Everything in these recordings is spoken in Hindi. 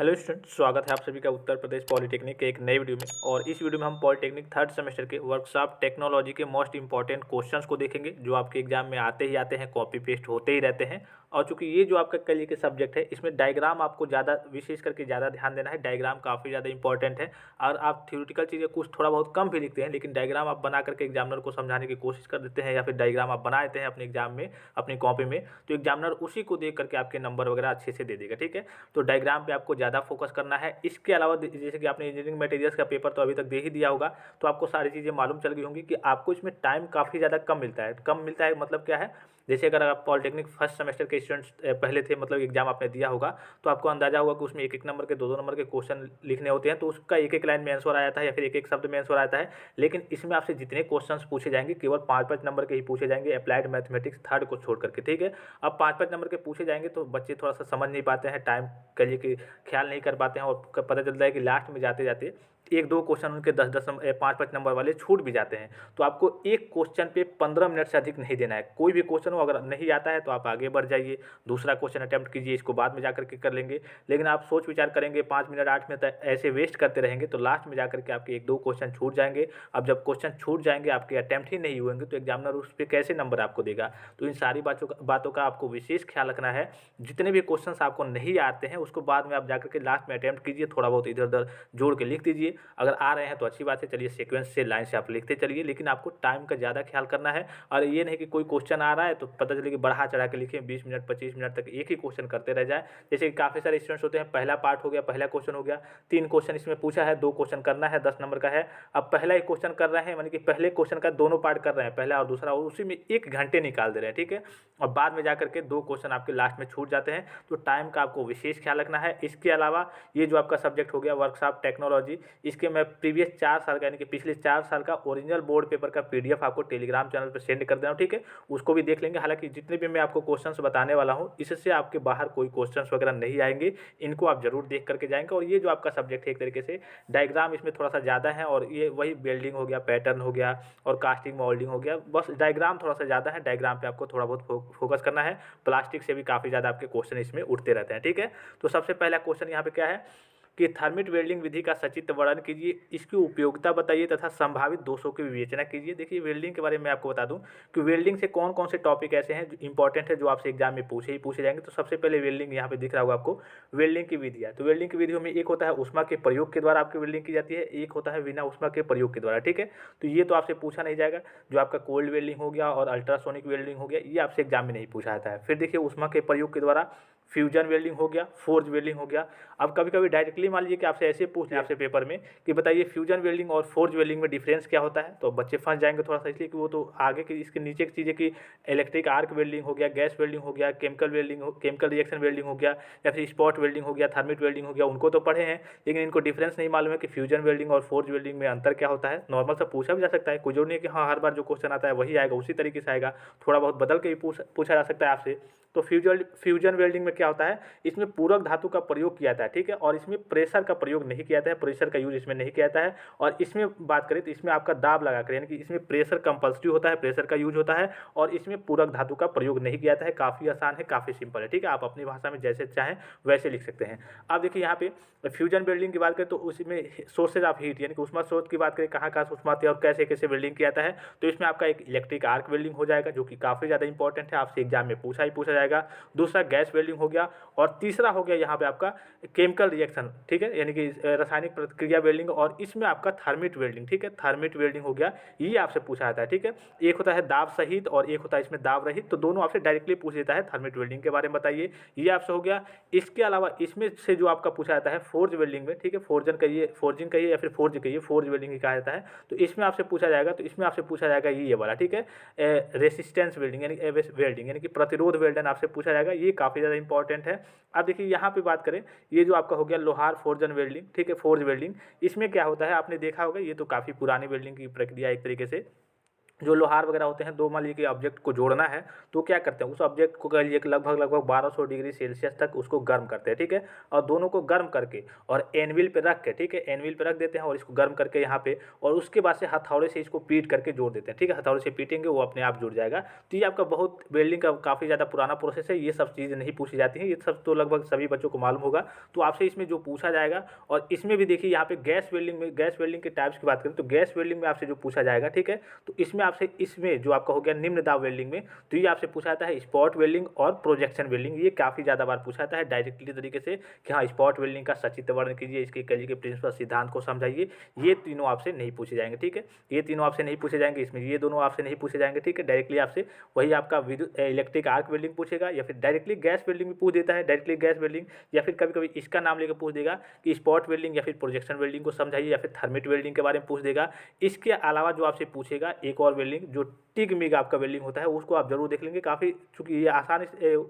हेलो स्टूडेंट, स्वागत है आप सभी का उत्तर प्रदेश पॉलिटेक्निक के एक नए वीडियो में। और इस वीडियो में हम पॉलिटेक्निक थर्ड सेमेस्टर के वर्कशॉप टेक्नोलॉजी के मोस्ट इंपॉर्टेंट क्वेश्चंस को देखेंगे, जो आपके एग्जाम में आते ही आते हैं, कॉपी पेस्ट होते ही रहते हैं। और चूंकि ये जो आपका कल के सब्जेक्ट है, इसमें डायग्राम आपको ज़्यादा विशेष करके ज़्यादा ध्यान देना है। डायग्राम काफ़ी ज़्यादा इंपॉर्टेंट है। और आप थ्योरेटिकल चीज़ें कुछ थोड़ा बहुत कम भी लिखते हैं, लेकिन डायग्राम आप बना करके एग्जामिनर को समझाने की कोशिश कर देते हैं, या फिर डायग्राम आप बना देते हैं अपने एग्जाम में, अपनी कॉपी में, तो एग्जामिनर उसी को देख करके आपके नंबर वगैरह अच्छे से दे देगा। ठीक है, तो डायग्राम पे आपको ज़्यादा फोकस करना है। इसके अलावा जैसे कि आपने इंजीनियरिंग मटेरियल्स का पेपर तो अभी तक दे ही दिया होगा, तो आपको सारी चीज़ें मालूम चल गई होंगी कि आपको इसमें टाइम काफ़ी ज़्यादा कम मिलता है। कम मिलता है मतलब क्या है, जैसे अगर आप पॉलिटेक्निक फर्स्ट सेमेस्टर के स्टूडेंट्स पहले थे, मतलब एग्जाम आपने दिया होगा, तो आपको अंदाजा होगा कि उसमें एक एक नंबर के दो दो नंबर के क्वेश्चन लिखने होते हैं, तो उसका एक एक लाइन में आंसर आ जाता है, या फिर एक एक शब्द में आंसर आता है। लेकिन इसमें आपसे जितने क्वेश्चन पूछे जाएंगे, केवल पाँच पाँच नंबर के ही पूछे जाएंगे, अप्लाइड मैथमेटिक्स थर्ड को छोड़ करके। ठीक है, अब पाँच पाँच नंबर के पूछे जाएंगे तो बच्चे थोड़ा सा समझ नहीं पाते हैं, टाइम के लिए कि ख्याल नहीं कर पाते हैं, और पता चलता है कि लास्ट में जाते जाते एक दो क्वेश्चन उनके 10-10 पाँच पाँच नंबर वाले छूट भी जाते हैं। तो आपको एक क्वेश्चन पे 15 मिनट से अधिक नहीं देना है। कोई भी क्वेश्चन हो, अगर नहीं आता है तो आप आगे बढ़ जाइए, दूसरा क्वेश्चन अटेम्प्ट कीजिए, इसको बाद में जाकर के कर लेंगे। लेकिन आप सोच विचार करेंगे 5 मिनट 8 मिनट ऐसे वेस्ट करते रहेंगे, तो लास्ट में जाकर के आपके एक दो क्वेश्चन छूट जाएंगे। अब जब क्वेश्चन छूट जाएंगे, आपके अटेम्प्ट ही नहीं होंगे, तो एग्जामिनर उस पर कैसे नंबर आपको देगा। तो इन सारी बातों का आपको विशेष ख्याल रखना है। जितने भी क्वेश्चन आपको नहीं आते हैं, उसको बाद में आप जाकर के लास्ट में अटेम्प्ट कीजिए, थोड़ा बहुत इधर उधर जोड़ के लिख दीजिए। अगर आ रहे हैं तो अच्छी बात है, चलिए सीक्वेंस से लाइन से आप लिखते चलिए, लेकिन आपको टाइम का ज़्यादा ख्याल करना है। और ये नहीं कि कोई क्वेश्चन आ रहा है तो पता चले कि बढ़ा चढ़ा के लिखें, 20 मिनट 25 मिनट तक एक ही क्वेश्चन करते रह जाए। जैसे कि काफ़ी सारे स्टूडेंट्स होते हैं, पहला पार्ट हो गया, पहला क्वेश्चन हो गया, 3 क्वेश्चन इसमें पूछा है, 2 क्वेश्चन करना है, 10 नंबर का है। अब पहला ही क्वेश्चन कर रहे हैं, यानी कि पहले क्वेश्चन का दोनों पार्ट कर रहे हैं, पहला और दूसरा, और उसी में 1 घंटे निकाल दे रहे हैं। ठीक है, और बाद में जाकर के 2 क्वेश्चन आपके लास्ट में छूट जाते हैं। तो टाइम का आपको विशेष ख्याल रखना है। इसके अलावा ये जो आपका सब्जेक्ट हो गया वर्कशॉप टेक्नोलॉजी, इसके मैं प्रीवियस 4 साल का, यानी कि पिछले 4 साल का ओरिजिनल बोर्ड पेपर का पीडीएफ आपको टेलीग्राम चैनल पर सेंड कर दे रहा हूँ। ठीक है, उसको भी देख लेंगे। हालांकि जितने भी मैं आपको क्वेश्चंस बताने वाला हूँ, इससे आपके बाहर कोई क्वेश्चंस वगैरह नहीं आएंगे, इनको आप जरूर देख करके जाएंगे। और ये जो आपका सब्जेक्ट है, एक तरीके से डायग्राम इसमें थोड़ा सा ज़्यादा है, और ये वही बिल्डिंग हो गया, पैटर्न हो गया, और कास्टिंग मोल्डिंग हो गया, बस डायग्राम थोड़ा सा ज़्यादा है। डायग्राम पे आपको थोड़ा बहुत फोकस करना है। प्लास्टिक से भी काफ़ी ज़्यादा आपके क्वेश्चन इसमें उठते रहते हैं। ठीक है, तो सबसे पहला क्वेश्चन यहाँ पे क्या है कि थर्मिट वेल्डिंग विधि का सचित्र वर्णन कीजिए, इसकी उपयोगिता बताइए तथा संभावित दोषों की विवेचना कीजिए। देखिए, वेल्डिंग के बारे में आपको बता दूं कि वेल्डिंग से कौन कौन से टॉपिक ऐसे हैं जो इंपॉर्टेंट है, जो आपसे एग्जाम में पूछे जाएंगे। तो सबसे पहले वेल्डिंग यहाँ पे दिख रहा होगा आपको, वेल्डिंग की विधि है। तो वेल्डिंग की विधियों में एक होता है उष्मा के प्रयोग के द्वारा आपकी वेल्डिंग की जाती है, एक होता है बिना उष्मा के प्रयोग के द्वारा। ठीक है, तो ये तो आपसे पूछा नहीं जाएगा। जो आपका कोल्ड वेल्डिंग हो गया और अल्ट्रासोनिक वेल्डिंग हो गया, ये आपसे एग्जाम में नहीं पूछा जाता है। फिर देखिए, उष्मा के प्रयोग के द्वारा फ्यूजन वेल्डिंग हो गया, फोर्ज वेल्डिंग हो गया। अब कभी कभी डायरेक्टली मान लीजिए कि आपसे ऐसे पूछ लिया आपसे पेपर में कि बताइए फ्यूजन वेल्डिंग और फोर्ज वेल्डिंग में डिफरेंस क्या होता है, तो बच्चे फंस जाएंगे थोड़ा सा, इसलिए कि वो तो आगे की इसके नीचे की चीज़ें कि इलेक्ट्रिक आर्क वेल्डिंग हो गया, गैस वेल्डिंग हो गया, केमिकल रिएक्शन वेल्डिंग हो गया, या फिर स्पॉट वेल्डिंग हो गया, थर्मिट वेल्डिंग हो गया, उनको तो पढ़े हैं, लेकिन इनको डिफरेंस नहीं मालूम है कि फ्यूजन वेल्डिंग और फोर्ज वेल्डिंग में अंतर क्या होता है। नॉर्मल सा पूछा भी जा सकता है, कोई जरूरी नहीं है कि हाँ हर बार जो क्वेश्चन आता है वही आएगा, उसी तरीके से आएगा, थोड़ा बहुत बदल के भी पूछा जा सकता है आपसे। तो फ्यूजन वेल्डिंग में क्या होता है, इसमें पूरक धातु का प्रयोग किया जाता है। ठीक है, और इसमें प्रेशर का प्रयोग नहीं किया जाता है, प्रेशर का यूज इसमें नहीं किया जाता है। और इसमें बात करें तो इसमें आपका दाब लगा कर, यानी कि इसमें प्रेशर कंपल्सरी होता है, प्रेशर का यूज होता है, और इसमें पूरक धातु का प्रयोग नहीं किया जाता है। काफ़ी आसान है, काफ़ी सिंपल है। ठीक है, आप अपनी भाषा में जैसे चाहें वैसे लिख सकते हैं। अब देखिए यहाँ पे फ्यूजन वेल्डिंग की बात करें तो उसमें सोर्सेज ऑफ हीट, यानी कि उष्मा स्रोत की बात करें, कहाँ कहाँ से उष्मा आती है और कैसे कैसे वेल्डिंग किया जाता है, तो इसमें आपका एक इलेक्ट्रिक आर्क वेल्डिंग हो जाएगा, जो कि काफ़ी ज़्यादा इंपॉर्टेंट है, आपसे एग्जाम में पूछा जाएगा। दूसरा गैस वेल्डिंग हो गया, और तीसरा हो गया यहाँ पे आपका केमिकल रिएक्शन। ठीक है, यानी कि रासायनिक प्रतिक्रिया वेल्डिंग, और इसमें आपका थर्मिट वेल्डिंग। ठीक है, थर्मिट वेल्डिंग हो गया, ये आपसे पूछा जाता है। ठीक है, एक होता है दाब सहित और एक होता है इसमें दाब रहित, तो दोनों आपसे डायरेक्टली पूछ लेता है थर्मिट वेल्डिंग के बारे में बताइए, ये आपसे हो गया। इसके अलावा इसमें से जो आपका पूछा जाता है फोर्ज वेल्डिंग में, ठीक है, फोर्जिंग कहिए या फिर फोर्ज कहिए, फोर्ज वेल्डिंग ही कहा जाता है, तो इसमें आपसे पूछा जाएगा, तो इसमें आपसे पूछा जाएगा ये वाला। ठीक है, रेसिस्टेंस वेल्डिंग यानी कि प्रतिरोध वेल्डन आपसे पूछा जाएगा, ये काफ़ी ज़्यादा इंपॉर्टेंट है। अब देखिए यहाँ पे बात करें, ये जो आपका हो गया लोहार फोर्जन वेल्डिंग, ठीक है, फोर्ज वेल्डिंग, इसमें क्या होता है आपने देखा होगा, ये तो काफ़ी पुरानी वेल्डिंग की प्रक्रिया एक तरीके से। जो लोहार वगैरह होते हैं, दो मान लीजिए कि ऑब्जेक्ट को जोड़ना है, तो क्या करते हैं, उस ऑब्जेक्ट को कह लीजिए कि लगभग 1200 डिग्री सेल्सियस तक उसको गर्म करते हैं, ठीक है। और दोनों को गर्म करके और एनविल पे रख के, ठीक है, एनविल पे रख देते हैं और इसको गर्म करके यहाँ पे, और उसके बाद से हथौड़े से इसको पीट करके जोड़ देते हैं, ठीक है। हथौड़े से पीटेंगे वो अपने आप जुड़ जाएगा। तो ये आपका बहुत वेल्डिंग का काफ़ी ज़्यादा पुराना प्रोसेस है, ये सब चीज़ें नहीं पूछी जाती हैं, ये सब तो लगभग सभी बच्चों को मालूम होगा। तो आपसे इसमें जो पूछा जाएगा, और इसमें भी देखिए यहाँ पे गैस वेल्डिंग में, गैस वेल्डिंग के टाइप्स की बात करें तो गैस वेल्डिंग में आपसे जो पूछा जाएगा, ठीक है, तो इसमें आपसे, इसमें जो आपका हो गया निम्न दाब वेल्डिंग में, तो ये आपसे पूछा जाता है स्पॉट वेल्डिंग और प्रोजेक्शन वेल्डिंग। ये काफ़ी ज़्यादा बार पूछा जाता है डायरेक्टली तरीके से कि हाँ स्पॉट वेल्डिंग का सचित्र वर्णन कीजिए, इसके करिए के प्रिंसिपल सिद्धांत को समझाइए। ये तीनों आपसे नहीं पूछे जाएंगे, ठीक है, ये तीनों आपसे नहीं पूछे जाएंगे, इसमें ये दोनों आपसे नहीं पूछे जाएंगे, ठीक है। डायरेक्टली आपसे वही आपका विद्युत इलेक्ट्रिक आर्क वेल्डिंग पूछेगा, या फिर डायरेक्टली गैस वेल्डिंग भी पूछ देता है, डायरेक्टली गैस वेल्डिंग, या फिर कभी कभी इसका नाम लेकर पूछ देगा कि स्पॉट वेल्डिंग या फिर प्रोजेक्शन वेल्डिंग को समझाइए, या फिर थर्मिट वेल्डिंग के बारे में पूछ देगा। इसके अलावा जो आपसे पूछेगा एक और वेल्डिंग, जो टिग मिग आपका वेल्डिंग होता है, उसको आप जरूर देख लेंगे। काफ़ी चूंकि ये आसान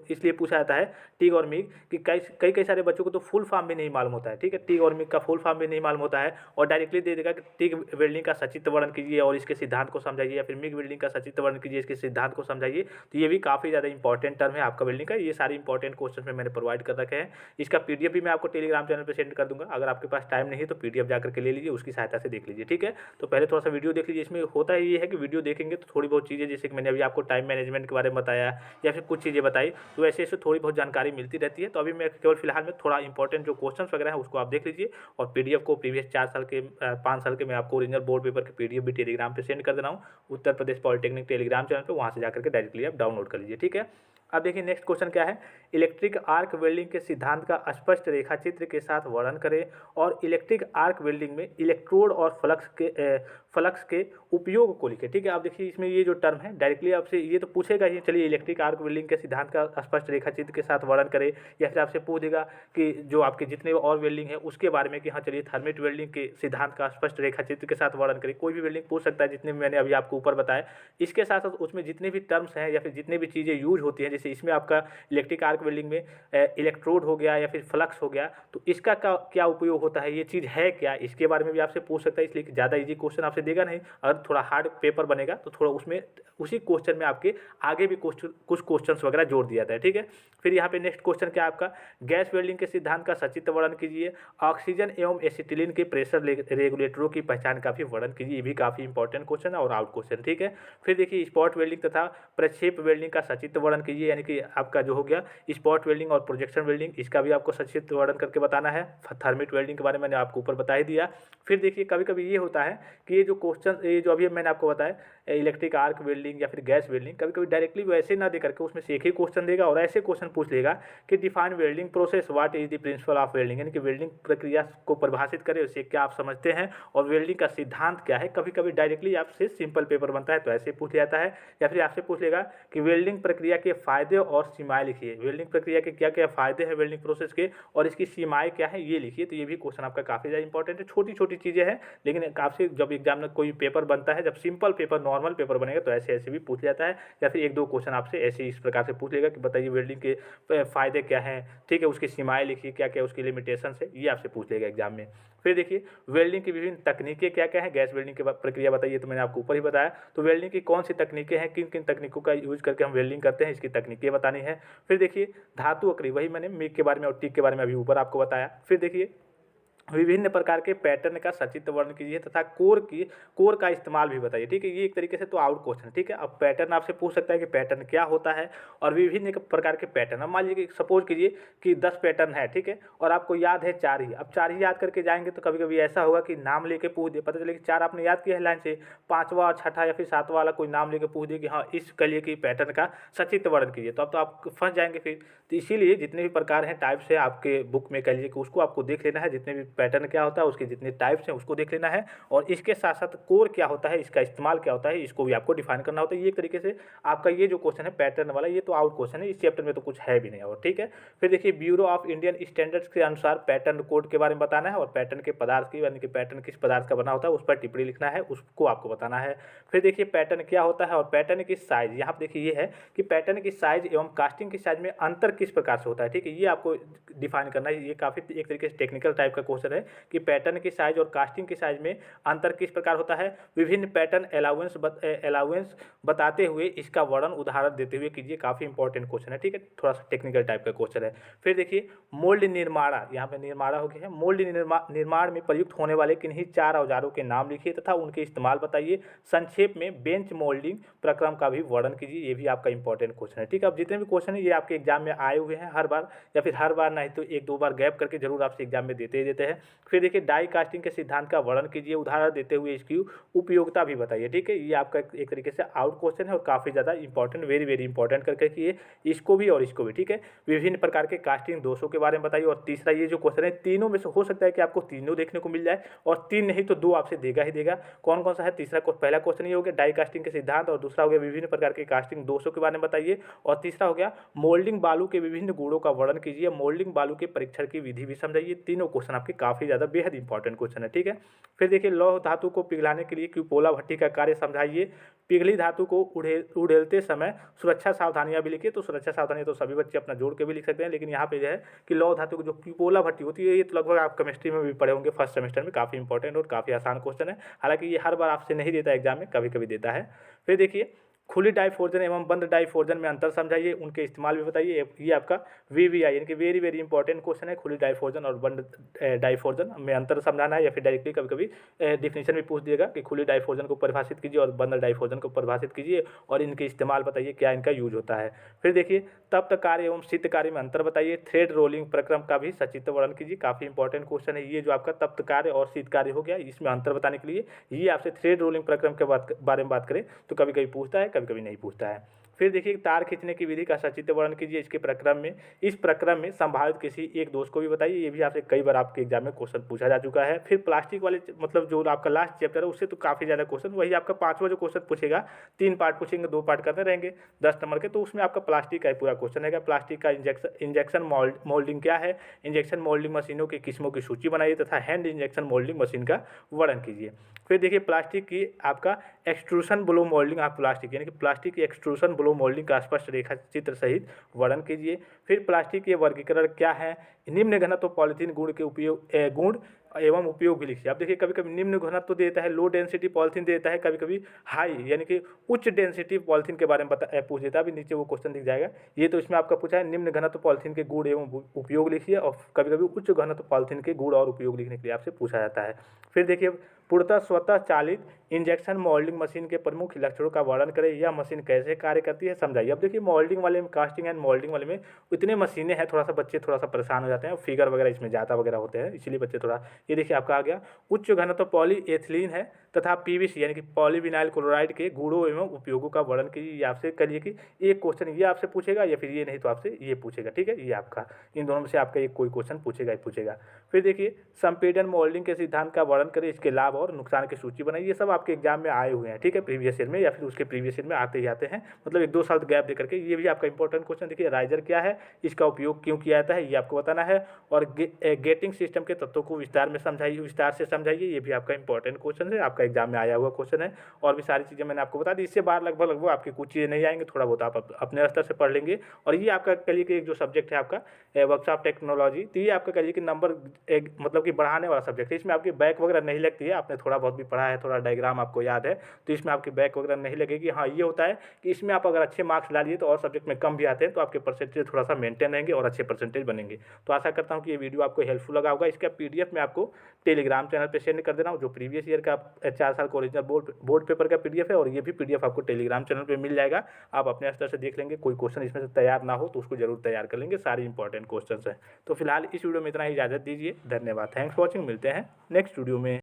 इसलिए पूछा जाता है टिग और मिग कि कई कई सारे बच्चों को तो फुल फॉर्म भी नहीं मालूम होता है, ठीक है, टिग और मिग का फुल फॉर्म भी नहीं मालूम होता है, और डायरेक्टली दे देगा कि टिग वेल्डिंग का सचित्र वर्णन कीजिए और इसके सिद्धांत को समझाइए, या फिर मिग वेल्डिंग का सचित्र वर्णन कीजिए, इसके सिद्धांत को समझाइए। तो ये भी काफ़ी ज़्यादा इंपॉर्टेंट टर्म है आपका वेल्डिंग का। ये सारे इंपॉर्टेंट क्वेश्चन में मैंने प्रोवाइड कर रखे हैं। इसका पीडीएफ भी मैं आपको टेलीग्राम चैनल पर सेंड कर दूंगा। अगर आपके पास टाइम नहीं है तो पीडीएफ जाकर के ले लीजिए, उसकी सहायता से देख लीजिए, ठीक है। तो पहले थोड़ा सा वीडियो देख लीजिए। इसमें होता है ये है कि वीडियो देखेंगे तो थोड़ी बहुत चीज़ें, जैसे कि मैंने अभी आपको टाइम मैनेजमेंट के बारे में बताया या फिर कुछ चीज़ें बताई, तो ऐसे ऐसे थोड़ी बहुत जानकारी मिलती रहती है। तो अभी मैं केवल फिलहाल में थोड़ा इंपॉर्टेंट जो क्वेश्चन वगैरह है उसको आप देख लीजिए, और पीडीएफ को प्रीवियस 4 साल के 5 साल के मैं आपको ओरिजिनल बोर्ड पेपर के पीडीएफ भी टेलीग्राम पे सेंड कर दे रहा हूँ, Uttar Pradesh polytechnic Telegram channel पे, वहाँ से जाकर के डायरेक्टली आप डाउनलोड कर लीजिए, ठीक है। अब देखिए नेक्स्ट क्वेश्चन क्या है, इलेक्ट्रिक आर्क वेल्डिंग के सिद्धांत का स्पष्ट रेखाचित्र के साथ वर्णन करें, और इलेक्ट्रिक आर्क वेल्डिंग में इलेक्ट्रोड और फ्लक्स के उपयोग को लिखें, ठीक है। आप देखिए इसमें ये जो टर्म है डायरेक्टली आपसे ये तो पूछेगा ही, चलिए इलेक्ट्रिक आर्क वेल्डिंग के सिद्धांत का स्पष्ट रेखाचित्र के साथ वर्णन करें, या फिर आपसे पूछ देगा कि जो आपके जितने और वेल्डिंग है उसके बारे में कि हाँ चलिए थर्मिट वेल्डिंग के सिद्धांत का स्पष्ट रेखाचित्र के साथ वर्णन करें। कोई भी वेल्डिंग पूछ सकता है जितने मैंने अभी आपको ऊपर बताया। इसके साथ साथ उसमें जितने भी टर्म्स हैं या फिर जितने भी चीज़ें यूज होती हैं, जैसे इसमें आपका इलेक्ट्रिक आर्क वेल्डिंग में इलेक्ट्रोड हो गया या फिर फ्लक्स हो गया, तो इसका क्या उपयोग होता है, ये चीज़ है क्या, इसके बारे में भी आपसे पूछ सकता है। इसलिए ज़्यादा इजी क्वेश्चन आपसे देगा नहीं। अगर थोड़ा हार्ड पेपर बनेगा तो थोड़ा उसमें उसी क्वेश्चन में आपके आगे भी कुछ क्वेश्चन वगैरह जोड़ दिया जाता है, ठीक है। फिर यहाँ पे नेक्स्ट क्वेश्चन क्या आपका, गैस वेल्डिंग के सिद्धांत का सचित्र वर्णन कीजिए, ऑक्सीजन एवं एसिटिलीन के प्रेशर रेगुलेटरों की पहचान का भी वर्णन कीजिए। ये भी काफ़ी इंपॉर्टेंट क्वेश्चन है और आउट क्वेश्चन, ठीक है। फिर देखिए स्पॉट वेल्डिंग तथा प्रक्षेप वेल्डिंग का सचित्र वर्णन कीजिए, यानी कि आपका जो हो गया स्पॉट वेल्डिंग और प्रोजेक्शन वेल्डिंग, इसका भी आपको सचित्र वर्णन करके बताना है। थर्मिट वेल्डिंग के बारे में मैंने आपको ऊपर बता ही दिया। फिर देखिए कभी कभी ये होता है कि ये जो क्वेश्चन, ये जो अभी मैंने आपको बताया इलेक्ट्रिक आर्क वेल्डिंग या फिर गैस वेल्डिंग, कभी कभी डायरेक्टली वैसे ना दे करके उसमें से एक ही क्वेश्चन देगा और ऐसे क्वेश्चन पूछ लेगा कि define welding process, what is the principle of welding, यानी कि वेल्डिंग प्रक्रिया को परिभाषित करें, उससे क्या आप समझते हैं और वेल्डिंग का सिद्धांत क्या है। कभी कभी डायरेक्टली आपसे सिंपल पेपर बनता है तो ऐसे पूछ जाता है, या फिर आपसे पूछ लेगा कि वेल्डिंग प्रक्रिया के फायदे और सीमाएं लिखिए, वेल्डिंग प्रक्रिया के क्या क्या फायदे हैं वेल्डिंग प्रोसेस के और इसकी सीमाएं क्या है ये लिखिए। तो ये भी क्वेश्चन आपका काफ़ी ज़्यादा इंपॉर्टेंट है। छोटी छोटी चीज़ें हैं, लेकिन आपसे जब एग्जाम में कोई पेपर बनता है, जब सिंपल पेपर नॉर्मल पेपर बनेगा तो ऐसे ऐसे भी पूछ जाता है, या फिर एक दो क्वेश्चन आपसे ऐसे इस प्रकार से पूछ लेगा कि बताइए वेल्डिंग के फायदे क्या हैं, ठीक है, उसकी सीमाएं लिखिए, क्या क्या उसकी लिमिटेशन है, ये आपसे पूछ लेगा एग्जाम में। फिर देखिए वेल्डिंग की विभिन्न तकनीकें क्या क्या है, गैस वेल्डिंग की प्रक्रिया बताइए, तो मैंने आपको ऊपर ही बताया। तो वेल्डिंग की कौन सी तकनीकें हैं, किन किन तकनीकों का यूज करके हम वेल्डिंग करते हैं, इसकी तकनीकें बतानी है। फिर देखिए धातु अक्रिय, वही मैंने मिग के बारे में और टिग के बारे में अभी ऊपर आपको बताया। फिर देखिए विभिन्न प्रकार के पैटर्न का सचित्र वर्णन कीजिए तथा कोर का इस्तेमाल भी बताइए, ठीक है। ये एक तरीके से तो आउट क्वेश्चन, ठीक है। अब पैटर्न आपसे पूछ सकता है कि पैटर्न क्या होता है और विभिन्न प्रकार के पैटर्न। अब मान लीजिए कि सपोज कीजिए कि 10 पैटर्न है, ठीक है, और आपको याद है 4 ही। अब 4 ही याद करके जाएंगे तो कभी कभी ऐसा होगा कि नाम लेके पूछ दे, पता चले कि 4 आपने याद किया है लाइन से, 5वां और 6ठा या फिर 7वां वाला कोई नाम लेके पूछ दे कि हाँ इस कलिए की पैटर्न का सचित्र वर्णन कीजिए, तो अब तो आप फंस जाएंगे फिर। तो इसीलिए जितने भी प्रकार हैं टाइप्स है आपके बुक में, कह लीजिए कि उसको आपको देख लेना है, जितने भी पैटर्न क्या होता है उसके जितने टाइप्स हैं उसको देख लेना है, और इसके साथ साथ कोर क्या होता है, इसका इस्तेमाल क्या होता है, इसको भी आपको डिफाइन करना होता है। ये एक तरीके से आपका ये जो क्वेश्चन है पैटर्न वाला, ये तो आउट क्वेश्चन है, इस चैप्टर में तो कुछ है भी नहीं और, ठीक है। फिर देखिए ब्यूरो ऑफ इंडियन स्टैंडर्ड्स के अनुसार पैटर्न कोड के बारे में बताना है, और पैटर्न के पदार्थ की, यानी कि पैटर्न किस पदार्थ का बना होता है उस पर टिप्पणी लिखना है, उसको आपको बताना है। फिर देखिए पैटर्न क्या होता है और पैटर्न की साइज, यहाँ पर देखिए ये है कि पैटर्न की साइज एवं कास्टिंग की साइज में अंतर किस प्रकार से होता है, ठीक है, ये आपको डिफाइन करना है। ये काफ़ी एक तरीके से टेक्निकल टाइप का क्वेश्चन है कि पैटर्न की साइज और कास्टिंग की साइज में अंतर किस प्रकार होता है, विभिन्न पैटर्न अलाउंस बताते हुए इसका वर्णन उदाहरण देते हुए कीजिए। काफ़ी इंपॉर्टेंट क्वेश्चन है, ठीक है, थोड़ा सा टेक्निकल टाइप का क्वेश्चन है। फिर देखिए मोल्ड निर्माणा, यहाँ पे निर्माणा हो गया है। मोल्ड निर्माण में प्रयुक्त होने वाले किन्हीं 4 औजारों के नाम लिखिए तथा उनके इस्तेमाल बताइए। संक्षेप में बेंच मोल्डिंग प्रक्रम का भी वर्णन कीजिए। ये भी आपका इंपॉर्टेंट क्वेश्चन है, ठीक है। अब जितने भी क्वेश्चन है ये आपके एग्जाम में आए हुए हैं हर बार, या फिर हर बार नहीं तो 1-2 बार गैप करके जरूर आपसे एग्जाम में देते ही देते हैं। फिर देखिए डाई कास्टिंग के सिद्धांत का वर्णन कीजिए, उदाहरण देते हुए इसकी उपयोगिता भी बताइए, ठीक है। ये आपका एक तरीके से आउट क्वेश्चन है और काफ़ी ज़्यादा इंपॉर्टेंट, वेरी वेरी इंपॉर्टेंट करके कि इसको भी और इसको भी, ठीक है। विभिन्न प्रकार के कास्टिंग दोषों के बारे में बताइए। और तीसरा ये जो क्वेश्चन है, तीनों में से हो सकता है कि आपको तीनों देखने को मिल जाए, और 3 नहीं तो 2 आपसे देगा ही देगा। कौन कौन सा है? तीसरा पहला क्वेश्चन ये हो गया डाई कास्टिंग के सिद्धांत, और दूसरा हो गया विभिन्न प्रकार के कास्टिंग दोषों के बारे में बताइए, और तीसरा हो गया मोल्डिंग बालू के विभिन्न गुणों का वर्णन कीजिए। मोल्डिंग बालू के परीक्षण की विधि भी समझाइए। तीनों क्वेश्चन आपके काफ़ी ज़्यादा बेहद इंपॉर्टेंट क्वेश्चन है, ठीक है। फिर देखिए लौह धातु को पिघलाने के लिए क्यूपोला भट्टी का कार्य समझाइए। पिघली धातु को उड़ेलते समय सुरक्षा सावधानियां भी लिखिए। तो सुरक्षा सावधानियां तो सभी बच्चे अपना जोड़ के भी लिख सकते हैं, लेकिन यहाँ पे जो है कि लौह धातु को जो क्यूपोला भट्टी होती है, ये तो लगभग आप केमिस्ट्री में भी पढ़े होंगे फर्स्ट सेमेस्टर में। काफ़ी इंपॉर्टेंट और काफ़ी आसान क्वेश्चन है, हालांकि ये हर बार आपसे नहीं देता एग्जाम में, कभी कभी देता है। फिर देखिए खुली डाइफोर्जन एवं बंद डाइफोर्जन में अंतर समझाइए, उनके इस्तेमाल भी बताइए। ये आपका VVI यानी कि वेरी वेरी इंपॉर्टेंट क्वेश्चन है। खुली डाइफोर्जन और बंद डाइफोर्जन में अंतर समझाना है, या फिर डायरेक्टली कभी कभी डिफिनेशन भी पूछ दिएगा कि खुली डाइफोर्जन को परिभाषित कीजिए और बंद डाइफोर्जन को परिभाषित कीजिए, और इनके इस्तेमाल बताइए, क्या इनका यूज होता है। फिर देखिए तप्त कार्य एवं शीत कार्य में अंतर बताइए। थ्रेड रोलिंग प्रक्रम का भी सचित्र वर्णन कीजिए। काफ़ी इंपॉर्टेंट क्वेश्चन है ये जो आपका तप्त कार्य और शीत कार्य हो गया, इसमें अंतर बताने के लिए ये आपसे थ्रेड रोलिंग प्रक्रम के बारे में बात करें तो कभी कभी पूछता है, कभी कभी नहीं पूछता है। फिर देखिए तार खींचने की विधि का सचित्र वर्णन कीजिए इसके प्रक्रम में। इस प्रक्रम में संभावित किसी एक दोष को भी बताइए। ये भी आपसे कई बार आपके एग्जाम में क्वेश्चन पूछा जा चुका है। फिर प्लास्टिक वाले मतलब जो आपका लास्ट चैप्टर है उससे तो काफ़ी ज़्यादा क्वेश्चन, वही आपका 5वां जो क्वेश्चन पूछेगा, 3 पार्ट पूछेंगे, 2 पार्ट करते रहेंगे 10 नंबर के, तो उसमें आपका प्लास्टिक का ही पूरा क्वेश्चन है। प्लास्टिक का इंजेक्शन मोल्डिंग क्या है, इंजेक्शन मोल्डिंग मशीनों की किस्मों की सूची बनाइए तथा हैंड इंजेक्शन मोल्डिंग मशीन का वर्णन कीजिए। फिर देखिए प्लास्टिक की आपका एक्सट्रूशन ब्लो मोल्डिंग, आप प्लास्टिक यानी कि प्लास्टिक की एक्सट्रूशन ब्लो मोल्डिंग का स्पष्ट रेखा चित्र सहित वर्णन कीजिए। फिर प्लास्टिक के वर्गीकरण क्या है, निम्न घनत्व पॉलीथीन गुण के गुण एवं उपयोग भी लिखिए। अब देखिए कभी कभी निम्न घनत्व तो देता है, लो डेंसिटी पॉलीथीन देता है, कभी कभी हाई यानी कि उच्च डेंसिटी पॉलीथीन के बारे में पूछ देता है। अभी नीचे वो क्वेश्चन दिख जाएगा, ये तो इसमें आपका पूछा है निम्न घनत्व पॉलीथीन के गुण एवं उपयोग लिखिए, और कभी कभी उच्च घनत्व पॉलीथीन के गुण और उपयोग लिखने के लिए आपसे पूछा जाता है। फिर देखिए पूर्णतः स्वतः चालित इंजेक्शन मोल्डिंग मशीन के प्रमुख लक्षणों का वर्णन करें। यह मशीन कैसे कार्य करती है समझाइए। अब देखिए मोल्डिंग वाले में, कास्टिंग एंड मोल्डिंग वाले में इतने मशीनें हैं, थोड़ा सा बच्चे थोड़ा सा परेशान हो जाते हैं, फिगर वगैरह इसमें ज़्यादा वगैरह होते हैं, इसलिए बच्चे थोड़ा, ये देखिए आपका आ गया उच्च घनत्व पॉलीएथिलीन है तथा PVC यानी कि पॉलीविनाइल क्लोराइड के गुणों एवं उपयोगों का वर्णन कीजिए। ये आपसे करिए कि एक क्वेश्चन ये आपसे पूछेगा, या फिर ये नहीं तो आपसे ये पूछेगा, ठीक है। ये आपका इन दोनों में से आपका एक कोई क्वेश्चन पूछेगा ही पूछेगा। फिर देखिए संपीड़न मोल्डिंग के सिद्धांत का वर्णन करें, इसके लाभ और नुकसान की सूची बनाइए। ये सब आपके एग्जाम में आए हुए हैं, ठीक है, प्रीवियस ईयर में या फिर उसके प्रीवियस ईयर में आते ही आते हैं, मतलब 1-2 साल गैप दे करके। ये भी आपका इंपॉर्टेंट क्वेश्चन। देखिए राइजर क्या है, इसका उपयोग क्यों किया जाता है, ये आपको बताना है। और गेटिंग सिस्टम के तत्वों को विस्तार से समझाइए। ये भी आपका इंपॉर्टेंट क्वेश्चन है, आपका एग्जाम में आया हुआ क्वेश्चन है। और भी सारी चीज़ें मैंने आपको बता दी, इससे बाहर लगभग आपकी कुछ चीज़ें नहीं आएंगे, थोड़ा बहुत आप अपने स्तर से पढ़ लेंगे। और ये आपका कहिए कि एक जो सब्जेक्ट है आपका वर्कशॉप टेक्नोलॉजी, तो ये आपका कहिए कि नंबर एक मतलब कि बढ़ाने वाला सब्जेक्ट है। इसमें आपकी बैक वगैरह नहीं लगती है, आपने थोड़ा बहुत भी पढ़ा है, थोड़ा डायग्राम आपको याद है, तो इसमें आपकी बैक वगैरह नहीं लगेगी। हाँ ये होता है कि इसमें आप अगर अच्छे मार्क्स ला लिए तो और सब्जेक्ट में कम भी आते हैं, तो आपके परसेंटेज थोड़ा सा मेंटेन रहेंगे और अच्छे परसेंटेज बनेंगे। तो आशा करता हूँ कि ये वीडियो आपको हेल्पफुल लगा होगा। इसका PDF मैं आपको टेलीग्राम चैनल पर सेंड कर दे रहा हूँ, जो प्रीवियस ईयर का 4 साल का ओरिजिनल बोर्ड पेपर का PDF है, और ये भी PDF आपको टेलीग्राम चैनल पर मिल जाएगा। आप अपने स्तर से देख लेंगे, कोई क्वेश्चन इसमें से तैयार ना हो तो उसको जरूर तैयार कर लेंगे, सारी इंपॉर्टेंट क्वेश्चन हैं। तो फिलहाल इस वीडियो में इतना ही, इजाजत दीजिए, धन्यवाद, थैंक्स फॉर वॉचिंग, मिलते हैं नेक्स्ट वीडियो में।